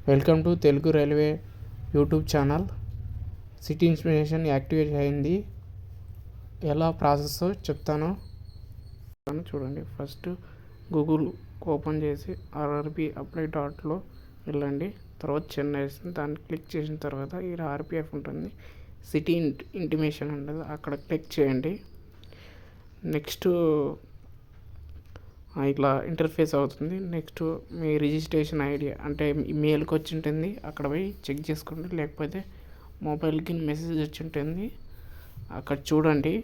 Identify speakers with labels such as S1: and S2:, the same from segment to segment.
S1: Welcome to Telugu railway YouTube channel. City information activate అయింది. ఎలా process చెప్తాను చూడండి. ఫస్ట్ గూగుల్ ఓపెన్ చేసి ఆర్ఆర్బి అప్లై డాట్లో వెళ్ళండి. తర్వాత చెన్నై దాన్ని క్లిక్ చేసిన తర్వాత ఇక్కడ ఆర్పిఎఫ్ ఉంటుంది, సిటీ ఇంటిమేషన్ ఉంటుంది, అక్కడ క్లిక్ చేయండి. నెక్స్ట్ ఇట్లా ఇంటర్ఫేస్ అవుతుంది. నెక్స్ట్ మీ రిజిస్ట్రేషన్ ఐడి అంటే మెయిల్కి వచ్చి ఉంటుంది, అక్కడ పోయి చెక్ చేసుకోండి. లేకపోతే మొబైల్కి మెసేజ్ వచ్చి ఉంటుంది, అక్కడ చూడండి.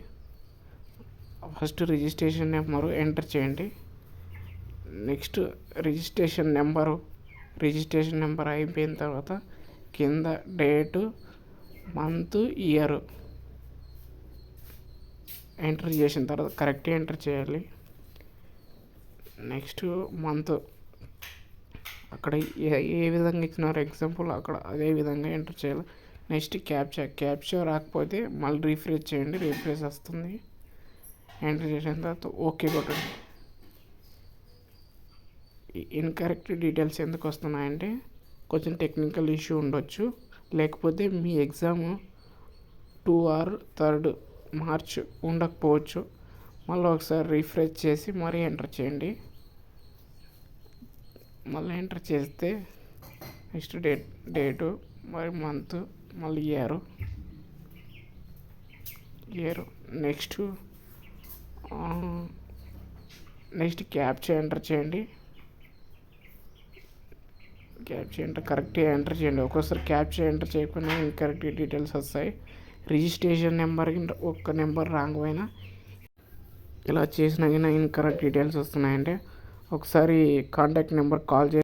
S1: ఫస్ట్ రిజిస్ట్రేషన్ నెంబరు ఎంటర్ చేయండి. నెక్స్ట్ రిజిస్ట్రేషన్ నెంబర్ అయిపోయిన తర్వాత కింద డేటు, మంత్, ఇయర్ ఎంటర్ చేసిన తర్వాత కరెక్ట్గా ఎంటర్ చేయాలి. నెక్స్ట్ మంత్ అక్కడ ఏ విధంగా ఇచ్చినారో ఎగ్జాంపుల్ అక్కడ అదే విధంగా ఎంటర్ చేయాలి. నెక్స్ట్ క్యాప్చా రాకపోతే మళ్ళీ రీఫ్రెష్ చేయండి, రీఫ్రెష్ వస్తుంది. ఎంటర్ చేసిన తర్వాత ఓకే కొట్టండి. ఇన్కరెక్ట్ డీటెయిల్స్ ఎందుకు వస్తున్నాయంటే కొంచెం టెక్నికల్ ఇష్యూ ఉండొచ్చు, లేకపోతే మీ ఎగ్జామ్ 2 or 3rd March ఉండకపోవచ్చు. మళ్ళీ ఒకసారి రీఫ్రెష్ చేసి మరీ ఎంటర్ చేయండి. మళ్ళీ ఎంటర్ చేస్తే నెక్స్ట్ డేటు, మరి మంత్, మళ్ళీ ఇయర్. నెక్స్ట్ క్యాప్చా ఎంటర్ చేయండి. కరెక్ట్గా ఎంటర్ చేయండి. ఒక్కోసారి క్యాప్చా ఎంటర్ చేయకుండా ఇన్కరెక్ట్ డీటెయిల్స్ వస్తాయి. రిజిస్ట్రేషన్ నెంబర్కి ఒక్క నెంబర్ రాంగ్ అయినా ఇలా చేసినా కానీ ఇన్కరెక్ట్ డీటెయిల్స్ వస్తున్నాయంటే ఒకసారి కాంటాక్ట్ నెంబర్ కాల్ చేసి